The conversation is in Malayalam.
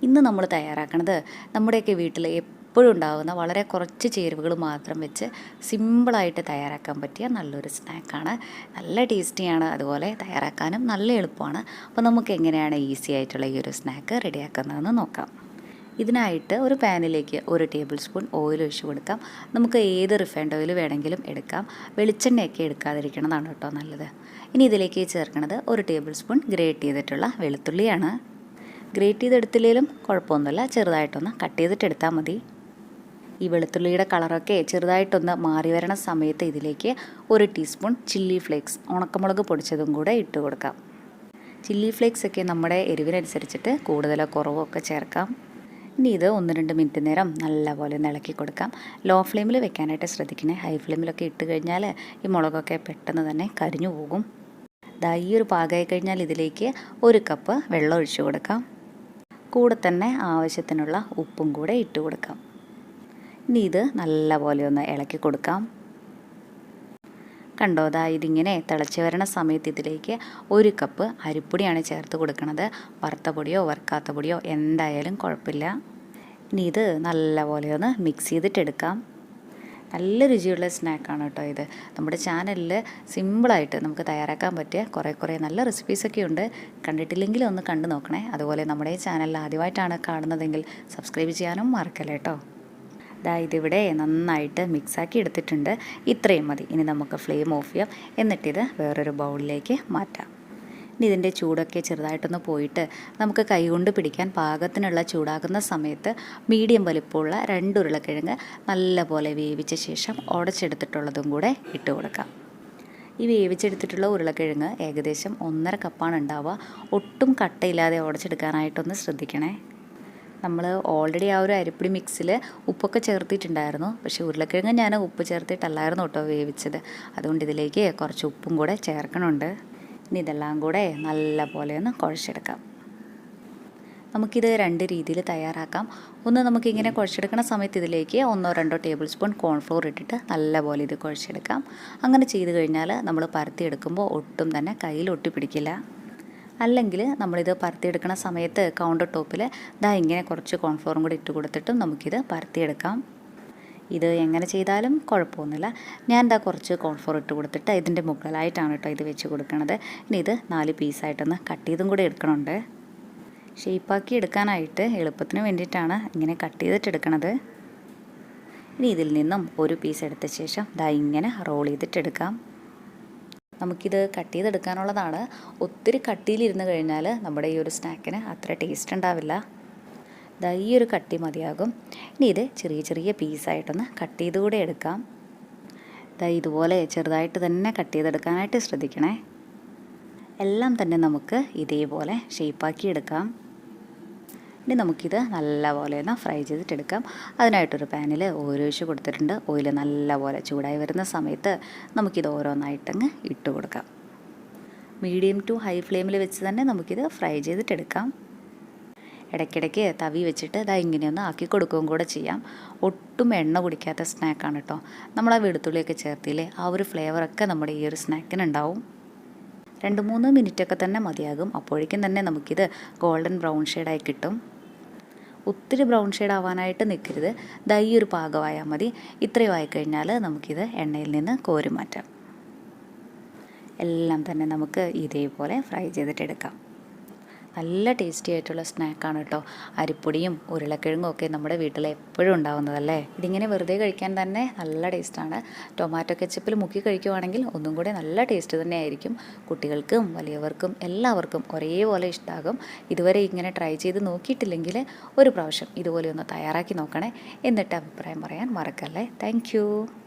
ഇന്ന് നമ്മൾ തയ്യാറാക്കുന്നത് നമ്മുടെയൊക്കെ വീട്ടിൽ എപ്പോഴും ഉണ്ടാകുന്ന വളരെ കുറച്ച് ചേരുവകൾ മാത്രം വെച്ച് സിമ്പിളായിട്ട് തയ്യാറാക്കാൻ പറ്റിയ നല്ലൊരു സ്നാക്കാണ്. നല്ല ടേസ്റ്റിയാണ്, അതുപോലെ തയ്യാറാക്കാനും നല്ല എളുപ്പമാണ്. അപ്പോൾ നമുക്ക് എങ്ങനെയാണ് ഈസി ആയിട്ടുള്ള ഈ ഒരു സ്നാക്ക് റെഡിയാക്കുന്നതെന്ന് നോക്കാം. ഇതിനായിട്ട് ഒരു പാനിലേക്ക് 1 ടേബിൾ സ്പൂൺ ഓയിൽ ഒഴിച്ച് കൊടുക്കാം. നമുക്ക് ഏത് റിഫൈൻഡ് ഓയിൽ വേണമെങ്കിലും എടുക്കാം. വെളിച്ചെണ്ണയൊക്കെ എടുക്കാതിരിക്കണതാണ് കേട്ടോ നല്ലത്. ഇനി ഇതിലേക്ക് ചേർക്കുന്നത് 1 ടേബിൾ സ്പൂൺ ഗ്രേറ്റ് ചെയ്തിട്ടുള്ള വെളുത്തുള്ളിയാണ്. ഗ്രേറ്റ് ചെയ്തെടുത്തില്ലെങ്കിലും കുഴപ്പമൊന്നുമില്ല, ചെറുതായിട്ടൊന്ന് കട്ട് ചെയ്തിട്ടെടുത്താൽ മതി. ഈ വെളുത്തുള്ളിയുടെ കളറൊക്കെ ചെറുതായിട്ടൊന്ന് മാറി വരണ സമയത്ത് ഇതിലേക്ക് 1 ടീസ്പൂൺ ചില്ലി ഫ്ലേക്സ്, ഉണക്കമുളക് പൊടിച്ചതും കൂടെ ഇട്ട് കൊടുക്കാം. ചില്ലി ഫ്ലേക്സ് ഒക്കെ നമ്മുടെ എരിവിനനുസരിച്ചിട്ട് കൂടുതലോ കുറവോ ഒക്കെ ചേർക്കാം. ഇനി ഇത് 1-2 മിനിറ്റ് നേരം നല്ലപോലെ ഇളക്കി കൊടുക്കാം. ലോ ഫ്ലെയിമിൽ വെക്കാനായിട്ട് ശ്രദ്ധിക്കണേ. ഹൈ ഫ്ലെയിമിലൊക്കെ ഇട്ട് കഴിഞ്ഞാൽ ഈ മുളകൊക്കെ പെട്ടെന്ന് തന്നെ കരിഞ്ഞു പോകും. ഈ ഒരു പാകമായി കഴിഞ്ഞാൽ ഇതിലേക്ക് 1 കപ്പ് വെള്ളം ഒഴിച്ചു കൊടുക്കാം. കൂടെ തന്നെ ആവശ്യത്തിനുള്ള ഉപ്പും കൂടെ ഇട്ട് കൊടുക്കാം. ഇനി ഇത് നല്ലപോലെ ഒന്ന് ഇളക്കി കൊടുക്കാം. കണ്ടോ, ഇതിങ്ങനെ തിളച്ച് വരണ സമയത്ത് ഇതിലേക്ക് 1 കപ്പ് അരിപ്പൊടിയാണ് ചേർത്ത് കൊടുക്കുന്നത്. വറുത്ത പൊടിയോ വറുക്കാത്ത പൊടിയോ എന്തായാലും കുഴപ്പമില്ല. ഇനി ഇത് നല്ലപോലെ ഒന്ന് മിക്സ് ചെയ്തിട്ടെടുക്കാം. നല്ല രുചിയുള്ള സ്നാക്കാണ് കേട്ടോ ഇത്. നമ്മുടെ ചാനലിൽ സിമ്പിളായിട്ട് നമുക്ക് തയ്യാറാക്കാൻ പറ്റിയ കുറേ നല്ല റെസിപ്പീസൊക്കെ ഉണ്ട്. കണ്ടിട്ടില്ലെങ്കിൽ ഒന്ന് കണ്ടു നോക്കണേ. അതുപോലെ നമ്മുടെ ഈ ചാനലിൽ ആദ്യമായിട്ടാണ് കാണുന്നതെങ്കിൽ സബ്സ്ക്രൈബ് ചെയ്യാനും മറക്കല്ലേ കേട്ടോ. ഇതിവിടെ നന്നായിട്ട് മിക്സാക്കി എടുത്തിട്ടുണ്ട്. ഇത്രയും മതി. ഇനി നമുക്ക് ഫ്ലെയിം ഓഫ് ചെയ്യാം. എന്നിട്ടിത് വേറൊരു ബൗളിലേക്ക് മാറ്റാം. ഇനി ഇതിൻ്റെ ചൂടൊക്കെ ചെറുതായിട്ടൊന്ന് പോയിട്ട് നമുക്ക് കൈകൊണ്ട് പിടിക്കാൻ പാകത്തിനുള്ള ചൂടാകുന്ന സമയത്ത് മീഡിയം വലിപ്പമുള്ള 2 ഉരുളക്കിഴങ്ങ് നല്ലപോലെ വേവിച്ച ശേഷം ഉടച്ചെടുത്തിട്ടുള്ളതും കൂടെ ഇട്ട് കൊടുക്കാം. ഈ വേവിച്ചെടുത്തിട്ടുള്ള ഉരുളക്കിഴങ്ങ് ഏകദേശം 1.5 കപ്പാണ് ഉണ്ടാവുക. ഒട്ടും കട്ടയില്ലാതെ ഉടച്ചെടുക്കാനായിട്ടൊന്ന് ശ്രദ്ധിക്കണേ. നമ്മൾ ഓൾറെഡി ആ ഒരു അരിപ്പൊടി മിക്സിൽ ഉപ്പൊക്കെ ചേർത്തിട്ടുണ്ടായിരുന്നു. പക്ഷേ ഉരുളക്കിഴങ്ങ് ഞാൻ ഉപ്പ് ചേർത്തിട്ടല്ലായിരുന്നു കേട്ടോ വേവിച്ചത്. അതുകൊണ്ട് ഇതിലേക്ക് കുറച്ച് ഉപ്പും കൂടെ ചേർക്കണുണ്ട്. ഇനി ഇതെല്ലാം കൂടെ നല്ലപോലെ ഒന്ന് കുഴച്ചെടുക്കാം. നമുക്കിത് 2 രീതിയിൽ തയ്യാറാക്കാം. ഒന്ന് നമുക്കിങ്ങനെ കുഴച്ചെടുക്കുന്ന സമയത്ത് ഇതിലേക്ക് 1-2 ടേബിൾ സ്പൂൺ കോൺഫ്ലോർ ഇട്ടിട്ട് നല്ലപോലെ ഇത് കുഴച്ചെടുക്കാം. അങ്ങനെ ചെയ്ത് കഴിഞ്ഞാൽ നമ്മൾ പരത്തിയെടുക്കുമ്പോൾ ഒട്ടും തന്നെ കയ്യിൽ ഒട്ടിപ്പിടിക്കില്ല. അല്ലെങ്കിൽ നമ്മളിത് പരത്തിയെടുക്കുന്ന സമയത്ത് കൗണ്ടർ ടോപ്പിൽ ഇങ്ങനെ കുറച്ച് കോൺഫ്ലോറും കൂടി ഇട്ട് കൊടുത്തിട്ടും നമുക്കിത് പരത്തിയെടുക്കാം. ഇത് എങ്ങനെ ചെയ്താലും കുഴപ്പമൊന്നുമില്ല. ഞാൻ കുറച്ച് കോൺഫ്ലോർ ഇട്ട് കൊടുത്തിട്ട് ഇതിൻ്റെ മുകളിലായിട്ടാണ് കേട്ടോ ഇത് വെച്ച് കൊടുക്കുന്നത്. ഇനി ഇത് 4 പീസായിട്ടൊന്ന് കട്ട് ചെയ്തും കൂടി എടുക്കണുണ്ട്. ഷേപ്പാക്കി എടുക്കാനായിട്ട് എളുപ്പത്തിന് വേണ്ടിയിട്ടാണ് ഇങ്ങനെ കട്ട് ചെയ്തിട്ടെടുക്കണത്. ഇനി ഇതിൽ നിന്നും 1 പീസ് എടുത്ത ശേഷം ഇങ്ങനെ റോൾ ചെയ്തിട്ടെടുക്കാം. നമുക്കിത് കട്ട് ചെയ്തെടുക്കാനുള്ളതാണ്. ഒത്തിരി കട്ടിയിലിരുന്ന് കഴിഞ്ഞാൽ നമ്മുടെ ഈ ഒരു സ്നാക്കിന് അത്ര ടേസ്റ്റ് ഉണ്ടാവില്ല. ഈ ഒരു കട്ടി മതിയാകും. ഇനി ഇത് ചെറിയ പീസായിട്ടൊന്ന് കട്ട് ചെയ്ത് കൂടെ എടുക്കാം. ഇതുപോലെ ചെറുതായിട്ട് തന്നെ കട്ട് ചെയ്തെടുക്കാനായിട്ട് ശ്രദ്ധിക്കണേ. എല്ലാം തന്നെ നമുക്ക് ഇതേപോലെ ഷേപ്പാക്കി എടുക്കാം. ഇനി നമുക്കിത് നല്ലപോലെ ഒന്ന് ഫ്രൈ ചെയ്തിട്ടെടുക്കാം. അതിനായിട്ടൊരു പാനിൽ ഓയിൽ ഒഴിച്ച് കൊടുത്തിട്ടുണ്ട്. ഓയിൽ നല്ലപോലെ ചൂടായി വരുന്ന സമയത്ത് നമുക്കിത് ഓരോന്നായിട്ടങ്ങ് ഇട്ട് കൊടുക്കാം. മീഡിയം ടു ഹൈ ഫ്ലെയിമിൽ വെച്ച് തന്നെ നമുക്കിത് ഫ്രൈ ചെയ്തിട്ടെടുക്കാം. ഇടയ്ക്കിടയ്ക്ക് തവി വെച്ചിട്ട് ഇങ്ങനെയൊന്ന് ആക്കി കൊടുക്കുകയും കൂടെ ചെയ്യാം. ഒട്ടും എണ്ണ കുടിക്കാത്ത സ്നാക്കാണ് കേട്ടോ. നമ്മൾ ആ വെളുത്തുള്ളിയൊക്കെ ചേർത്തില്ലേ, ആ ഒരു ഫ്ലേവറൊക്കെ നമ്മുടെ ഈ ഒരു സ്നാക്കിനുണ്ടാവും. 2-3 മിനിറ്റൊക്കെ തന്നെ മതിയാകും. അപ്പോഴേക്കും തന്നെ നമുക്കിത് ഗോൾഡൻ ബ്രൗൺ ഷെയ്ഡായി കിട്ടും. ഒത്തിരി ബ്രൗൺ ഷെയ്ഡ് ആവാനായിട്ട് നിൽക്കരുത്. ഈ ഒരു പാകമായാൽ മതി. ഇത്രയും ആയിക്കഴിഞ്ഞാൽ നമുക്കിത് എണ്ണയിൽ നിന്ന് കോരി മാറ്റാം. എല്ലാം തന്നെ നമുക്ക് ഇതേപോലെ ഫ്രൈ ചെയ്തിട്ടെടുക്കാം. നല്ല ടേസ്റ്റി ആയിട്ടുള്ള സ്നാക്കാണ് കേട്ടോ. അരിപ്പൊടിയും ഉരുളക്കിഴങ്ങും ഒക്കെ നമ്മുടെ വീട്ടിൽ എപ്പോഴും ഉണ്ടാവുന്നതല്ലേ. ഇതിങ്ങനെ വെറുതെ കഴിക്കാൻ തന്നെ നല്ല ടേസ്റ്റാണ്. ടൊമാറ്റോ കെച്ചപ്പിൽ മുക്കി കഴിക്കുവാണെങ്കിൽ ഒന്നും കൂടെ നല്ല ടേസ്റ്റ് തന്നെയായിരിക്കും. കുട്ടികൾക്കും വലിയവർക്കും എല്ലാവർക്കും ഒരേപോലെ ഇഷ്ടമാകും. ഇതുവരെ ഇങ്ങനെ ട്രൈ ചെയ്ത് നോക്കിയിട്ടില്ലെങ്കിൽ ഒരു പ്രാവശ്യം ഇതുപോലെ ഒന്ന് തയ്യാറാക്കി നോക്കണേ. എന്നിട്ട് അഭിപ്രായം പറയാൻ മറക്കല്ലേ. താങ്ക്